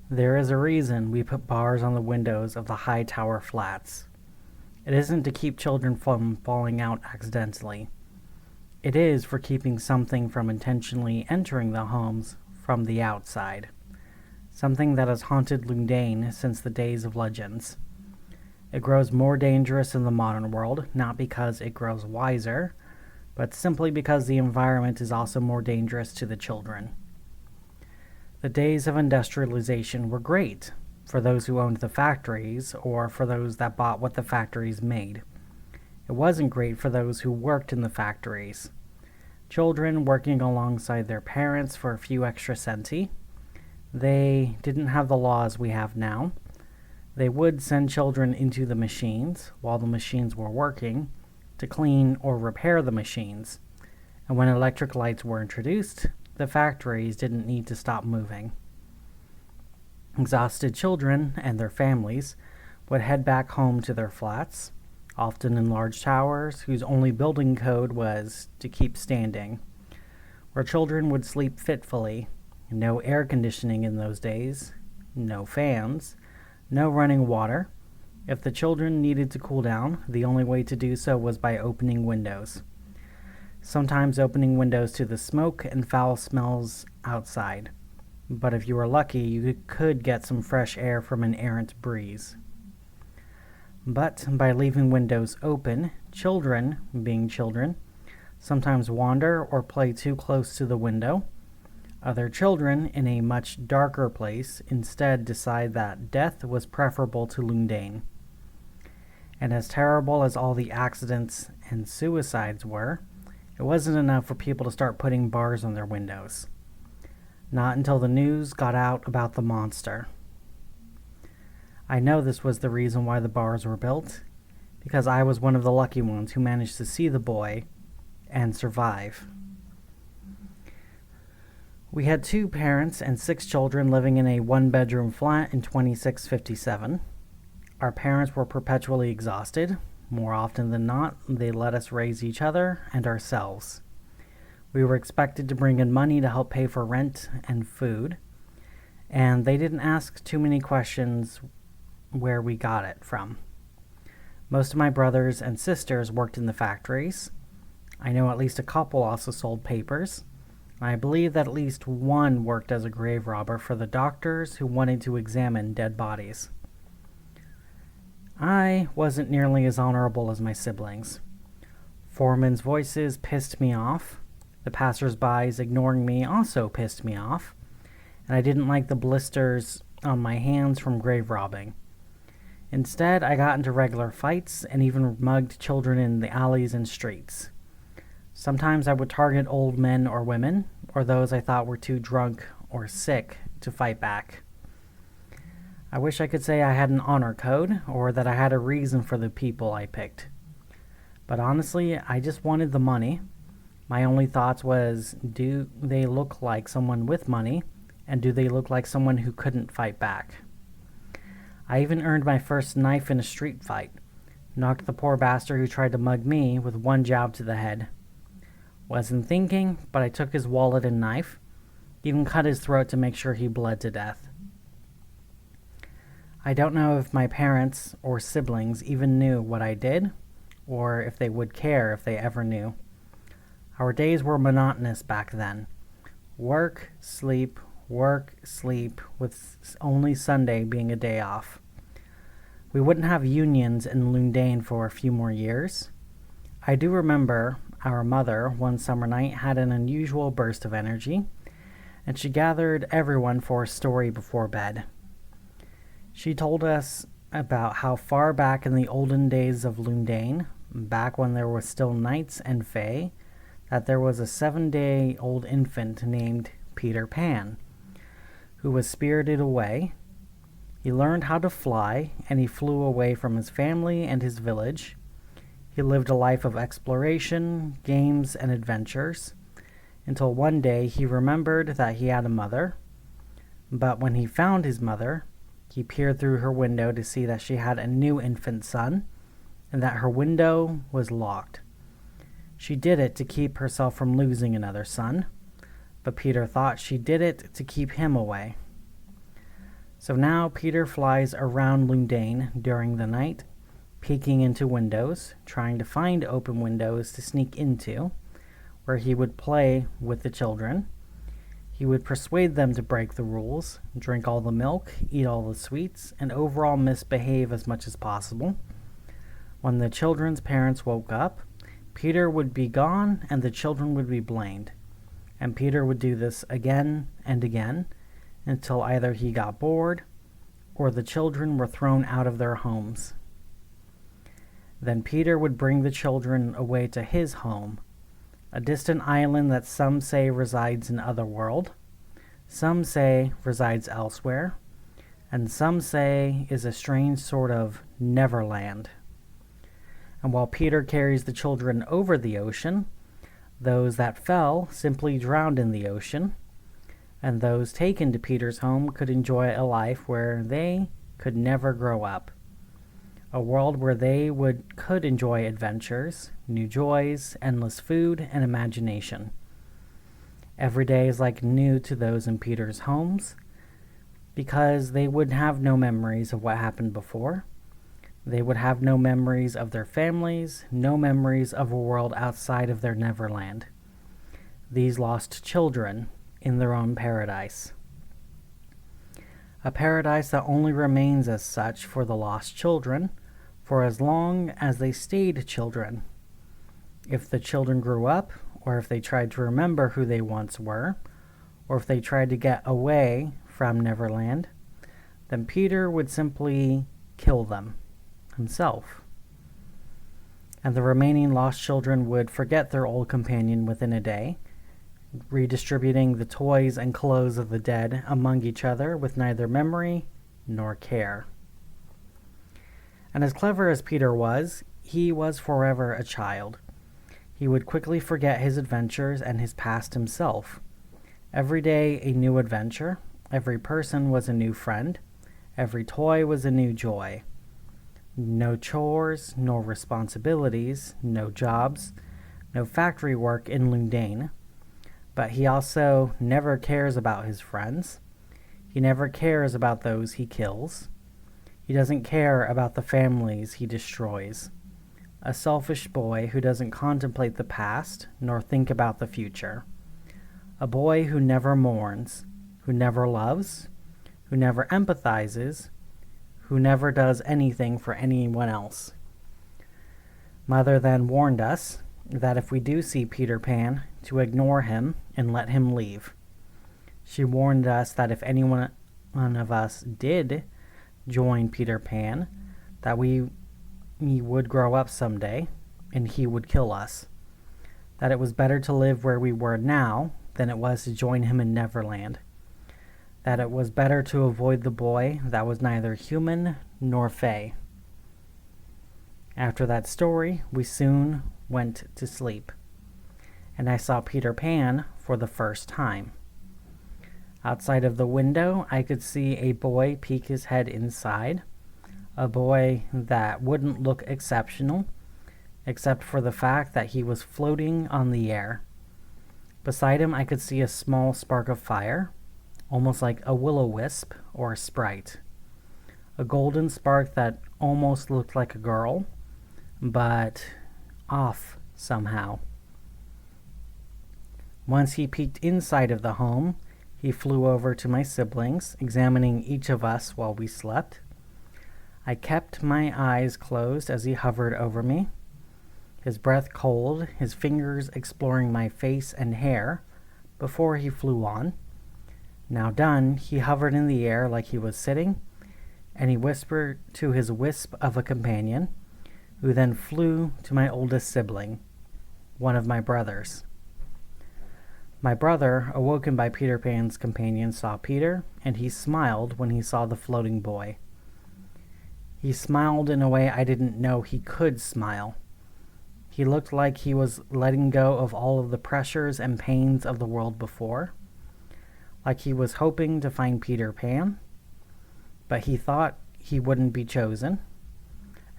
There is a reason we put bars on the windows of the high tower flats. It isn't to keep children from falling out accidentally. It is for keeping something from intentionally entering the homes from the outside. Something that has haunted Llundain since the days of legends. It grows more dangerous in the modern world, not because it grows wiser, but simply because the environment is also more dangerous to the children. The days of industrialization were great for those who owned the factories or for those that bought what the factories made. It wasn't great for those who worked in the factories. Children working alongside their parents for a few extra centi. They didn't have the laws we have now. They would send children into the machines while the machines were working to clean or repair the machines. And when electric lights were introduced, the factories didn't need to stop moving. Exhausted children and their families would head back home to their flats, often in large towers whose only building code was to keep standing, where children would sleep fitfully. No air conditioning in those days, no fans, no running water. If the children needed to cool down, the only way to do so was by opening windows. Sometimes opening windows to the smoke and foul smells outside. But if you were lucky, you could get some fresh air from an errant breeze. But by leaving windows open, children, being children, sometimes wander or play too close to the window. Other children, in a much darker place, instead decide that death was preferable to Llundain. And as terrible as all the accidents and suicides were, it wasn't enough for people to start putting bars on their windows. Not until the news got out about the monster. I know this was the reason why the bars were built, because I was one of the lucky ones who managed to see the boy and survive. We had 2 parents and 6 children living in a 1-bedroom flat in 2657. Our parents were perpetually exhausted. More often than not, they let us raise each other and ourselves. We were expected to bring in money to help pay for rent and food, and they didn't ask too many questions where we got it from. Most of my brothers and sisters worked in the factories. I know at least a couple also sold papers. I believe that at least one worked as a grave robber for the doctors who wanted to examine dead bodies. I wasn't nearly as honorable as my siblings. Foremen's voices pissed me off. The passers-bys ignoring me also pissed me off. And I didn't like the blisters on my hands from grave robbing. Instead, I got into regular fights and even mugged children in the alleys and streets. Sometimes I would target old men or women, or those I thought were too drunk or sick to fight back. I wish I could say I had an honor code, or that I had a reason for the people I picked. But honestly, I just wanted the money. My only thoughts was, do they look like someone with money, and do they look like someone who couldn't fight back? I even earned my first knife in a street fight. Knocked the poor bastard who tried to mug me with one jab to the head. Wasn't thinking, but I took his wallet and knife. Even cut his throat to make sure he bled to death. I don't know if my parents or siblings even knew what I did, or if they would care if they ever knew. Our days were monotonous back then. Work, sleep, with only Sunday being a day off. We wouldn't have unions in Llundain for a few more years. I do remember our mother, one summer night, had an unusual burst of energy, and she gathered everyone for a story before bed. She told us about how far back in the olden days of Llundain, back when there were still knights and fae, that there was a 7-day-old infant named Peter Pan, who was spirited away. He learned how to fly, and he flew away from his family and his village. He lived a life of exploration, games, and adventures, until one day he remembered that he had a mother. But when he found his mother, he peered through her window to see that she had a new infant son, and that her window was locked. She did it to keep herself from losing another son, but Peter thought she did it to keep him away. So now Peter flies around Llundain during the night, peeking into windows, trying to find open windows to sneak into, where he would play with the children. He would persuade them to break the rules, drink all the milk, eat all the sweets, and overall misbehave as much as possible. When the children's parents woke up, Peter would be gone and the children would be blamed. And Peter would do this again and again until either he got bored or the children were thrown out of their homes. Then Peter would bring the children away to his home, a distant island that some say resides in Otherworld, some say resides elsewhere, and some say is a strange sort of Neverland. And while Peter carries the children over the ocean, those that fell simply drowned in the ocean, and those taken to Peter's home could enjoy a life where they could never grow up. A world where they could enjoy adventures, new joys, endless food, and imagination. Every day is like new to those in Peter's homes, because they would have no memories of what happened before. They would have no memories of their families, no memories of a world outside of their Neverland. These lost children in their own paradise. A paradise that only remains as such for the lost children for as long as they stayed children. If the children grew up, or if they tried to remember who they once were, or if they tried to get away from Neverland, then Peter would simply kill them himself. And the remaining lost children would forget their old companion within a day, redistributing the toys and clothes of the dead among each other with neither memory nor care. And as clever as Peter was, he was forever a child. He would quickly forget his adventures and his past himself. Every day a new adventure, every person was a new friend, every toy was a new joy. No chores, no responsibilities, no jobs, no factory work in Llundain. But he also never cares about his friends. He never cares about those he kills. He doesn't care about the families he destroys. A selfish boy who doesn't contemplate the past nor think about the future. A boy who never mourns, who never loves, who never empathizes, who never does anything for anyone else. Mother then warned us that if we do see Peter Pan, to ignore him and let him leave. She warned us that if anyone of us did join Peter Pan, that he would grow up someday and he would kill us. That it was better to live where we were now than it was to join him in Neverland. That it was better to avoid the boy that was neither human nor fey. After that story, we soon went to sleep, and I saw Peter Pan for the first time. Outside of the window, I could see a boy peek his head inside, a boy that wouldn't look exceptional, except for the fact that he was floating on the air. Beside him, I could see a small spark of fire, almost like a will-o-wisp or a sprite. A golden spark that almost looked like a girl, but off somehow. Once he peeked inside of the home, he flew over to my siblings, examining each of us while we slept. I kept my eyes closed as he hovered over me, his breath cold, his fingers exploring my face and hair before he flew on. Now done, he hovered in the air like he was sitting, and he whispered to his wisp of a companion, who then flew to my oldest sibling, one of my brothers. My brother, awoken by Peter Pan's companion, saw Peter, and he smiled when he saw the floating boy. He smiled in a way I didn't know he could smile. He looked like he was letting go of all of the pressures and pains of the world before, like he was hoping to find Peter Pan, but he thought he wouldn't be chosen,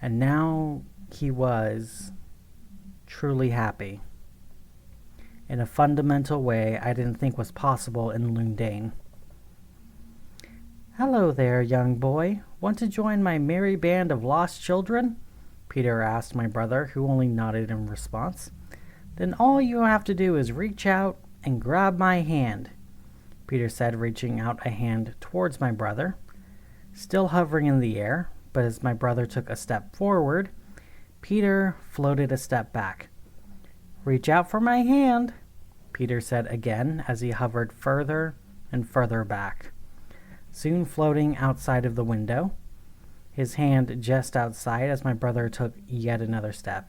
and now he was truly happy, in a fundamental way I didn't think was possible in Llundain. "Hello there, young boy. Want to join my merry band of lost children?" Peter asked my brother, who only nodded in response. "Then all you have to do is reach out and grab my hand," Peter said, reaching out a hand towards my brother, still hovering in the air, but as my brother took a step forward, Peter floated a step back. "Reach out for my hand," Peter said again as he hovered further and further back, soon floating outside of the window, his hand just outside as my brother took yet another step.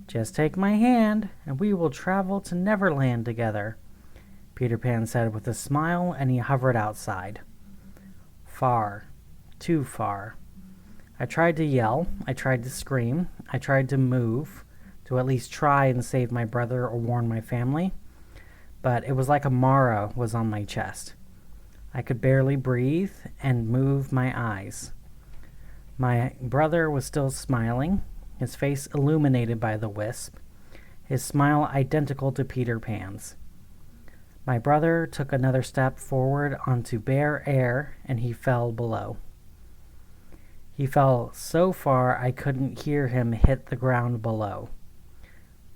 "Just take my hand, and we will travel to Neverland together," Peter Pan said with a smile, and he hovered outside. Far, too far. I tried to yell, I tried to scream, I tried to move, to at least try and save my brother or warn my family, but it was like a Mara was on my chest. I could barely breathe and move my eyes. My brother was still smiling, his face illuminated by the wisp, his smile identical to Peter Pan's. My brother took another step forward onto bare air, and he fell below. He fell so far I couldn't hear him hit the ground below.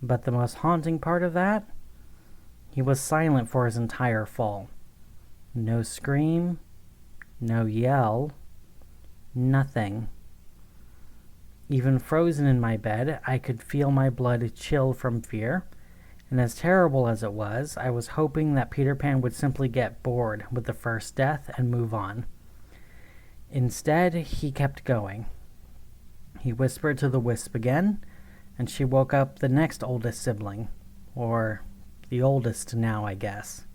But the most haunting part of that, he was silent for his entire fall. No scream, no yell, nothing. Even frozen in my bed, I could feel my blood chill from fear, and as terrible as it was, I was hoping that Peter Pan would simply get bored with the first death and move on. Instead, he kept going. He whispered to the wisp again, and she woke up the next oldest sibling, or the oldest now, I guess.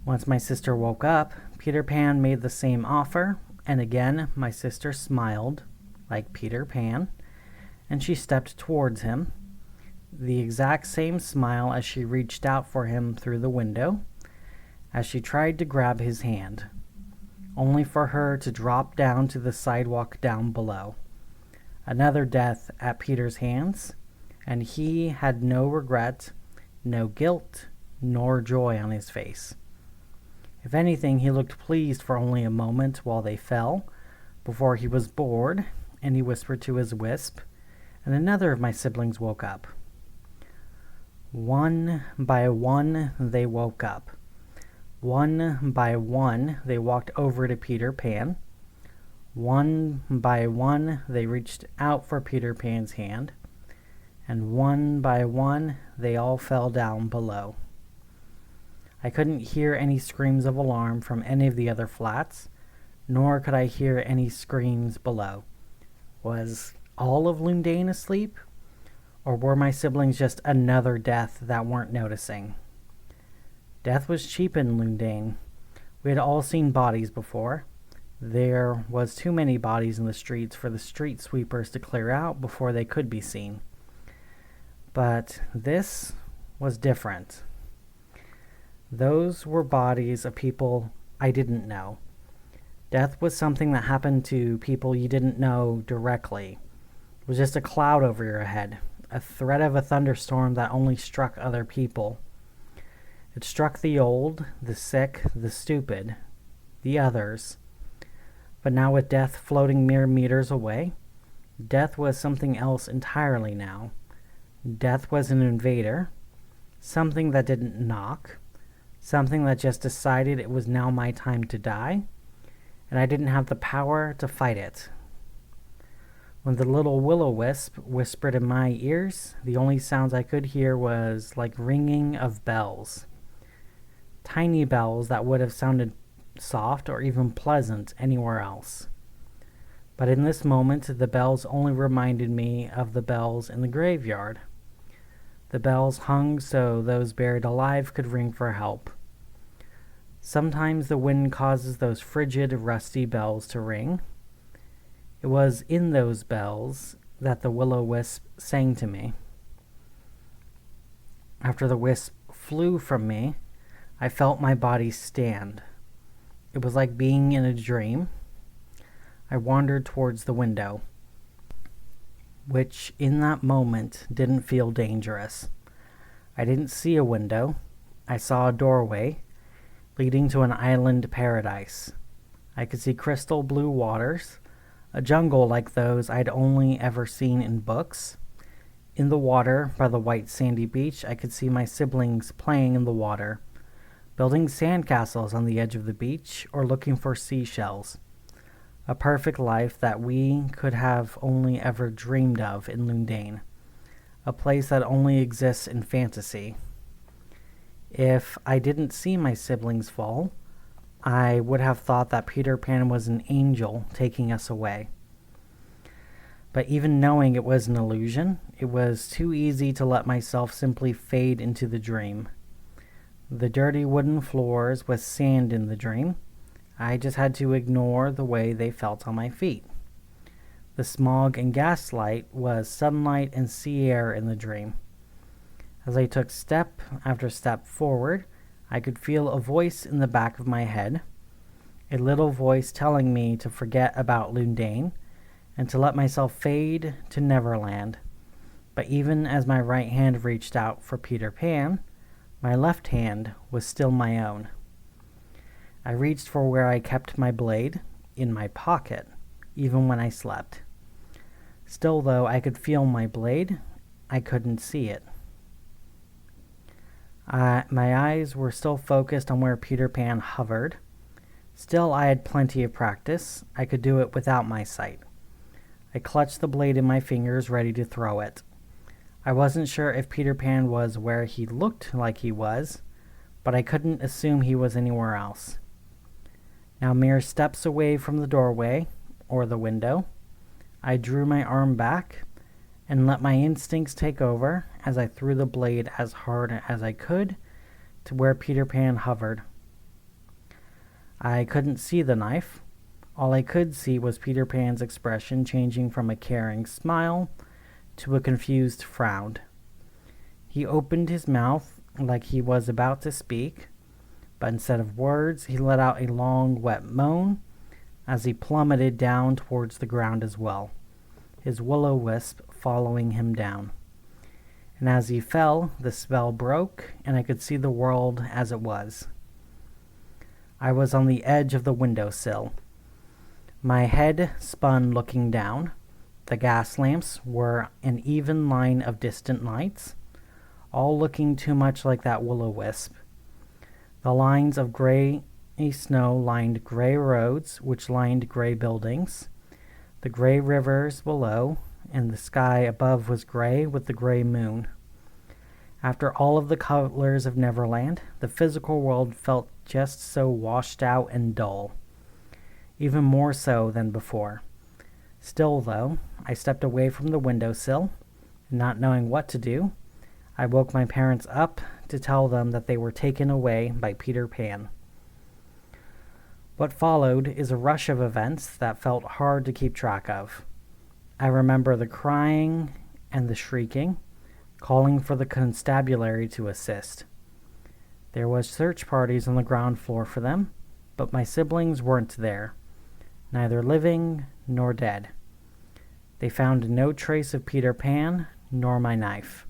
Once my sister woke up, Peter Pan made the same offer, and again my sister smiled, like Peter Pan, and she stepped towards him, the exact same smile as she reached out for him through the window, as she tried to grab his hand, only for her to drop down to the sidewalk down below. Another death at Peter's hands, and he had no regret, no guilt, nor joy on his face. If anything, he looked pleased for only a moment while they fell, before he was bored, and he whispered to his wisp, and another of my siblings woke up. One by one, they woke up. One by one, they walked over to Peter Pan. One by one, they reached out for Peter Pan's hand. And one by one, they all fell down below. I couldn't hear any screams of alarm from any of the other flats, nor could I hear any screams below. Was all of Llundain asleep? Or were my siblings just another death that weren't noticing? Death was cheap in Llundain. We had all seen bodies before. There was too many bodies in the streets for the street sweepers to clear out before they could be seen. But this was different. Those were bodies of people I didn't know. Death was something that happened to people you didn't know directly. It was just a cloud over your head, a threat of a thunderstorm that only struck other people. It struck the old, the sick, the stupid, the others. But now with death floating mere meters away, death was something else entirely now. Death was an invader, something that didn't knock, something that just decided it was now my time to die, and I didn't have the power to fight it. When the little will-o-wisp whispered in my ears, the only sounds I could hear was like ringing of bells. Tiny bells that would have sounded soft or even pleasant anywhere else. But in this moment, the bells only reminded me of the bells in the graveyard. The bells hung so those buried alive could ring for help. Sometimes the wind causes those frigid, rusty bells to ring. It was in those bells that the will-o-wisp sang to me. After the wisp flew from me, I felt my body stand. It was like being in a dream. I wandered towards the window, which in that moment didn't feel dangerous. I didn't see a window. I saw a doorway leading to an island paradise. I could see crystal blue waters, a jungle like those I'd only ever seen in books. In the water, by the white sandy beach, I could see my siblings playing in the water, building sandcastles on the edge of the beach or looking for seashells. A perfect life that we could have only ever dreamed of in Llundain, a place that only exists in fantasy. If I didn't see my siblings fall, I would have thought that Peter Pan was an angel taking us away. But even knowing it was an illusion, it was too easy to let myself simply fade into the dream. The dirty wooden floors with sand in the dream, I just had to ignore the way they felt on my feet. The smog and gaslight was sunlight and sea air in the dream. As I took step after step forward, I could feel a voice in the back of my head, a little voice telling me to forget about Llundain and to let myself fade to Neverland. But even as my right hand reached out for Peter Pan, my left hand was still my own. I reached for where I kept my blade, in my pocket, even when I slept. Still, though I could feel my blade, I couldn't see it. My eyes were still focused on where Peter Pan hovered. Still, I had plenty of practice. I could do it without my sight. I clutched the blade in my fingers, ready to throw it. I wasn't sure if Peter Pan was where he looked like he was, but I couldn't assume he was anywhere else. Now mere steps away from the doorway, or the window, I drew my arm back and let my instincts take over as I threw the blade as hard as I could to where Peter Pan hovered. I couldn't see the knife. All I could see was Peter Pan's expression changing from a caring smile to a confused frown. He opened his mouth like he was about to speak, but instead of words, he let out a long, wet moan as he plummeted down towards the ground as well, his will-o-wisp following him down. And as he fell, the spell broke, and I could see the world as it was. I was on the edge of the windowsill. My head spun looking down. The gas lamps were an even line of distant lights, all looking too much like that will-o-wisp. The lines of gray snow lined gray roads, which lined gray buildings. The gray rivers below, and the sky above was gray with the gray moon. After all of the colors of Neverland, the physical world felt just so washed out and dull, even more so than before. Still, though, I stepped away from the windowsill, and not knowing what to do, I woke my parents up to tell them that they were taken away by Peter Pan. What followed is a rush of events that felt hard to keep track of. I remember the crying and the shrieking, calling for the constabulary to assist. There was search parties on the ground floor for them, but my siblings weren't there, neither living nor dead. They found no trace of Peter Pan nor my knife.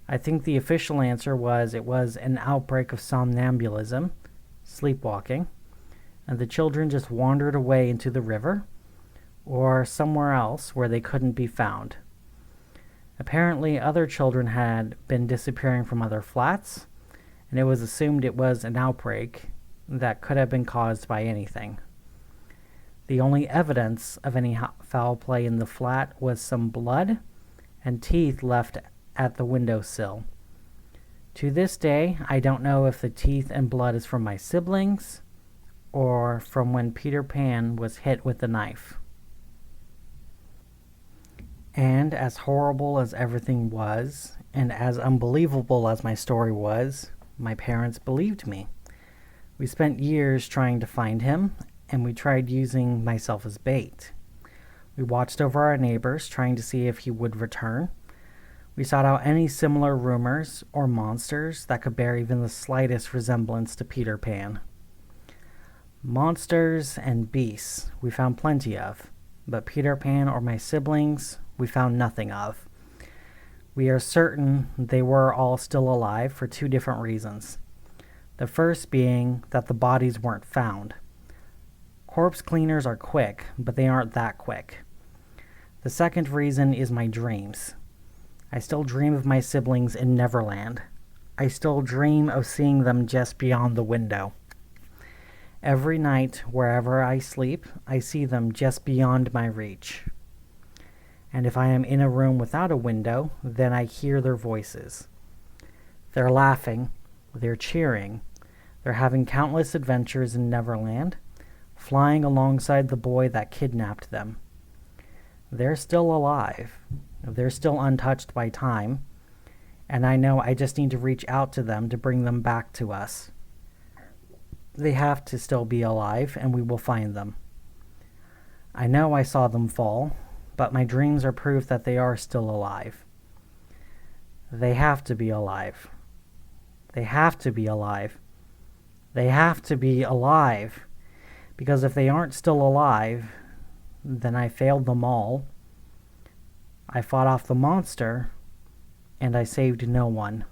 I think the official answer was it was an outbreak of somnambulism, sleepwalking, and the children just wandered away into the river or somewhere else where they couldn't be found. Apparently, other children had been disappearing from other flats, and it was assumed it was an outbreak that could have been caused by anything. The only evidence of any foul play in the flat was some blood and teeth left at the windowsill. To this day, I don't know if the teeth and blood is from my siblings or from when Peter Pan was hit with the knife. And as horrible as everything was, and as unbelievable as my story was, my parents believed me. We spent years trying to find him, and we tried using myself as bait. We watched over our neighbors, trying to see if he would return. We sought out any similar rumors or monsters that could bear even the slightest resemblance to Peter Pan. Monsters and beasts we found plenty of, but Peter Pan or my siblings we found nothing of. We are certain they were all still alive for two different reasons. The first being that the bodies weren't found. Corpse cleaners are quick, but they aren't that quick. The second reason is my dreams. I still dream of my siblings in Neverland. I still dream of seeing them just beyond the window. Every night, wherever I sleep, I see them just beyond my reach. And if I am in a room without a window, then I hear their voices. They're laughing, they're cheering, they're having countless adventures in Neverland, flying alongside the boy that kidnapped them. They're still alive. They're still untouched by time, and I know I just need to reach out to them to bring them back to us. They have to still be alive, and we will find them. I know I saw them fall, but my dreams are proof that they are still alive. They have to be alive. They have to be alive. They have to be alive, because if they aren't still alive, then I failed them all. I fought off the monster, and I saved no one.